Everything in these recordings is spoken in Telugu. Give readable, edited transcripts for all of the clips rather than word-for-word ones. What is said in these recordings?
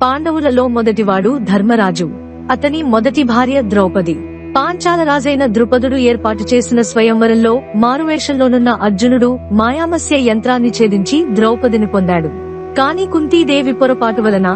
పాండవులలో మొదటివాడు ధర్మరాజు. అతని మొదటి భార్య ద్రౌపది. పాంచాల రాజైన ద్రుపదుడు ఏర్పాటు చేసిన స్వయంవరంలో మారువేషంలోనున్న అర్జునుడు మాయామస్య యంత్రాన్ని ఛేదించి ద్రౌపదిని పొందాడు. కాని కుంతీదేవి పొరపాటు వలన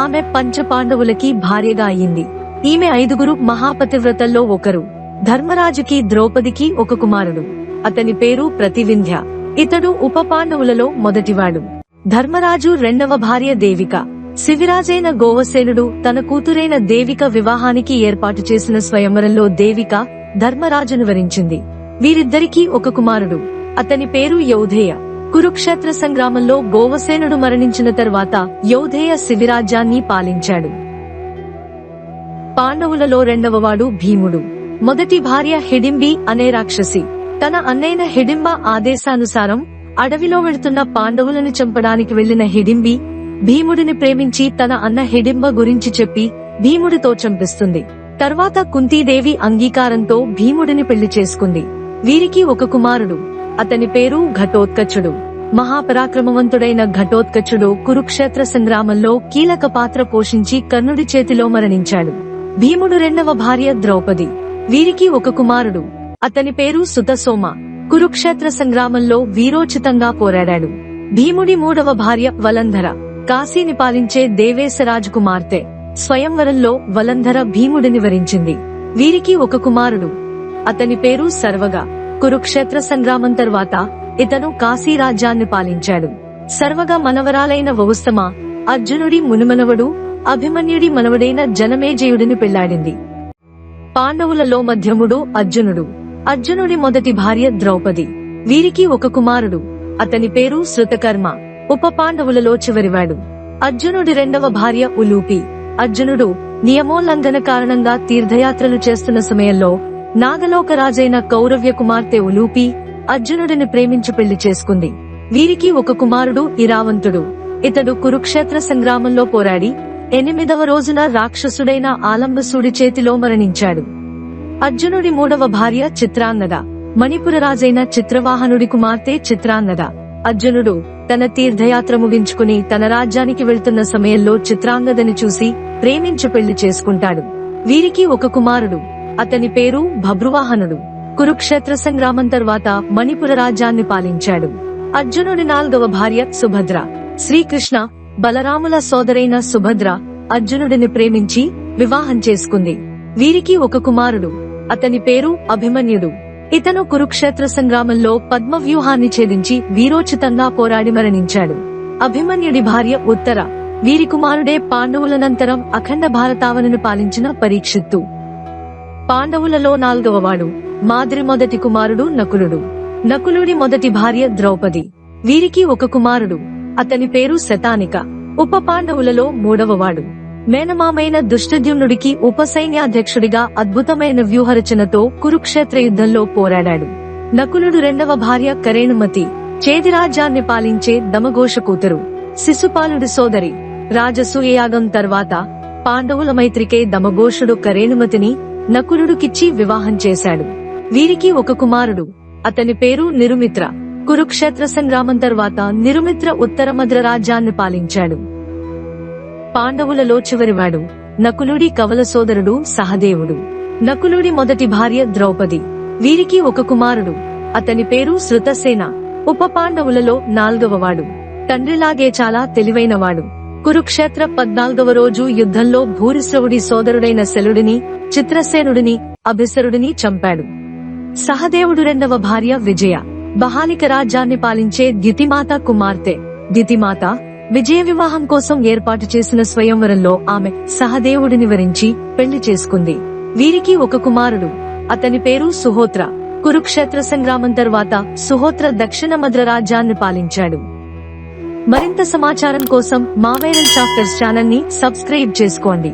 ఆమె పంచపాండవులకి భార్యగా అయింది. ఈమె 5 మహాపతివ్రతల్లో ఒకరు. ధర్మరాజుకి ద్రౌపదికి ఒక కుమారుడు. అతని పేరు ప్రతివింధ్య. ఇతడు ఉప పాండవులలో మొదటివాడు. ధర్మరాజు రెండవ భార్య దేవిక. శివిరాజైన గోవసేనుడు తన కూతురైన దేవిక వివాహానికి ఏర్పాటు చేసిన స్వయంవరంలో దేవిక ధర్మరాజును వరించింది. వీరిద్దరికీ ఒక కుమారుడు. అతని పేరు యౌధేయ. కురుక్షేత్ర సంగ్రామంలో గోవసేనుడు మరణించిన తర్వాత యౌధేయ శివిరాజ్యాన్ని పాలించాడు. పాండవులలో రెండవవాడు భీముడు. మొదటి భార్య హిడింబి అనే రాక్షసి. తన అన్నైన హిడింబ ఆదేశానుసారం అడవిలో వెళుతున్న పాండవులను చంపడానికి వెళ్లిన హిడింబి భీముడిని ప్రేమించి తన అన్న హిడింబ గురించి చెప్పి భీముడితో చంపిస్తుంది. తర్వాత కుంతీదేవి అంగీకారంతో భీముడిని పెళ్లి చేసుకుంది. వీరికి ఒక కుమారుడు. అతని పేరు ఘటోత్కచుడు. మహాపరాక్రమవంతుడైన ఘటోత్కచుడు కురుక్షేత్ర సంగ్రామంలో కీలక పాత్ర పోషించి కర్ణుడి చేతిలో మరణించాడు. భీముడు రెండవ భార్య ద్రౌపది. వీరికి ఒక కుమారుడు. అతని పేరు సుతసోమ. కురుక్షేత్ర సంగ్రామంలో వీరోచితంగా పోరాడాడు. భీముడి మూడవ భార్య వలంధర. కాశీని పాలించే దేవేశరాజు కుమార్తె. స్వయంవరంలో వలంధర భీముడిని వరించింది. వీరికి ఒక కుమారుడు. అతని పేరు సర్వగ. కురుక్షేత్ర సంగ్రామం తర్వాత ఇతను కాశీ రాజ్యాన్ని పాలించాడు. సర్వగ మనవరాలైన వౌస్తమ అర్జునుడి మునిమనవడు అభిమన్యుడి మనవడైన జనమేజయుడిని పెళ్లాడింది. పాండవులలో మధ్యముడు అర్జునుడు. అర్జునుడి మొదటి భార్య ద్రౌపది. వీరికి ఒక కుమారుడు. అతని పేరు శృతకర్మ. ఉప పాండవులలో చివరివాడు. అర్జునుడి రెండవ భార్య ఉలూపి. అర్జునుడు నియమోల్లంఘన కారణంగా తీర్థయాత్రలు చేస్తున్న సమయంలో నాగలోకరాజైన కౌరవ్య కుమార్తె ఉలూపి అర్జునుడిని ప్రేమించి పెళ్లి చేసుకుంది. వీరికి ఒక కుమారుడు ఇరావంతుడు. ఇతడు కురుక్షేత్ర సంగ్రామంలో పోరాడి 8వ రోజున రాక్షసుడైన ఆలంబసుడి చేతిలో మరణించాడు. అర్జునుడి మూడవ భార్య చిత్రాంగద. మణిపుర రాజైన చిత్రవాహనుడి కుమార్తె చిత్రాంగద. అర్జునుడు తన తీర్థయాత్ర ముగించుకుని తన రాజ్యానికి వెళ్తున్న సమయంలో చిత్రాంగదని చూసి ప్రేమించి పెళ్లి చేసుకుంటాడు. వీరికి ఒక కుమారుడు. అతని పేరు భబ్రువాహనుడు. కురుక్షేత్ర సంగ్రామం తర్వాత మణిపుర రాజ్యాన్ని పాలించాడు. అర్జునుడి 4వ భార్య సుభద్ర. శ్రీకృష్ణ బలరాముల సోదరైన సుభద్ర అర్జునుడిని ప్రేమించి వివాహం చేసుకుంది. వీరికి ఒక కుమారుడు. అతని పేరు అభిమన్యుడు. ఇతను కురుక్షేత్ర సంగ్రామంలో పద్మవ్యూహాన్ని ఛేదించి వీరోచితంగా పోరాడి మరణించాడు. అభిమన్యుడి భార్య ఉత్తర. వీరి కుమారుడే పాండవులనంతరం అఖండ భారతావనిని పాలించిన పరీక్షిత్తు. పాండవులలో 4వవాడు మాద్రి మొదటి కుమారుడు నకులుడు. నకులుడి మొదటి భార్య ద్రౌపది. వీరికి ఒక కుమారుడు. అతని పేరు శతానిక. ఉప పాండవులలో 3వవాడు. మేనమామైన దుష్టద్యుమ్నుడికి ఉప సైన్యాధ్యక్షుడిగా అద్భుతమైన వ్యూహరచనతో కురుక్షేత్ర యుద్ధంలో పోరాడాడు. నకులుడు రెండవ భార్య కరేణుమతి. చేదిరాజ్యాన్ని పాలించే దమఘోష కూతురు. శిశుపాలుడి సోదరి. రాజసూయయాగం తర్వాత పాండవుల మైత్రికే దమఘోషుడు కరేణుమతిని నకులుడుకిచ్చి వివాహం చేశాడు. వీరికి ఒక కుమారుడు. అతని పేరు నిరుమిత్ర. కురుక్షేత్ర సంగ్రామం తర్వాత నిరుమిత్ర ఉత్తర మద్ర రాజ్యాన్ని పాలించాడు. పాండవులలో చివరివాడు నకులుడి కవల సోదరుడు సహదేవుడు. నకులుడి మొదటి భార్య ద్రౌపది. వీరికి ఒక కుమారుడు. అతని పేరు శృతసేన. ఉప పాండవులలో 4వవాడు. తండ్రిలాగే చాలా తెలివైనవాడు. కురుక్షేత్ర 14వ రోజు యుద్ధంలో భూరిశ్రవుడి సోదరుడైన శలుడిని, చిత్రసేనుడిని, అభిసరుడిని చంపాడు. సహదేవుడు రెండవ భార్య విజయ. బహాలిక రాజ్యాన్ని పాలించే ద్యుతిమాత కుమార్తె. ద్యుతిమాత విజయ వివాహం కోసం ఏర్పాటు చేసిన స్వయంవరంలో ఆమె సహదేవుడిని వరించి పెళ్లి చేసుకుంది. వీరికి ఒక కుమారుడు. అతని పేరు సుహోత్ర. కురుక్షేత్ర సంగ్రామం తర్వాత సుహోత్ర దక్షిణ మద్ర రాజ్యాన్ని పాలించాడు. మరింత సమాచారం కోసం మా వైరల్ చాప్టర్స్ ఛానల్ ని సబ్స్క్రైబ్ చేసుకోండి.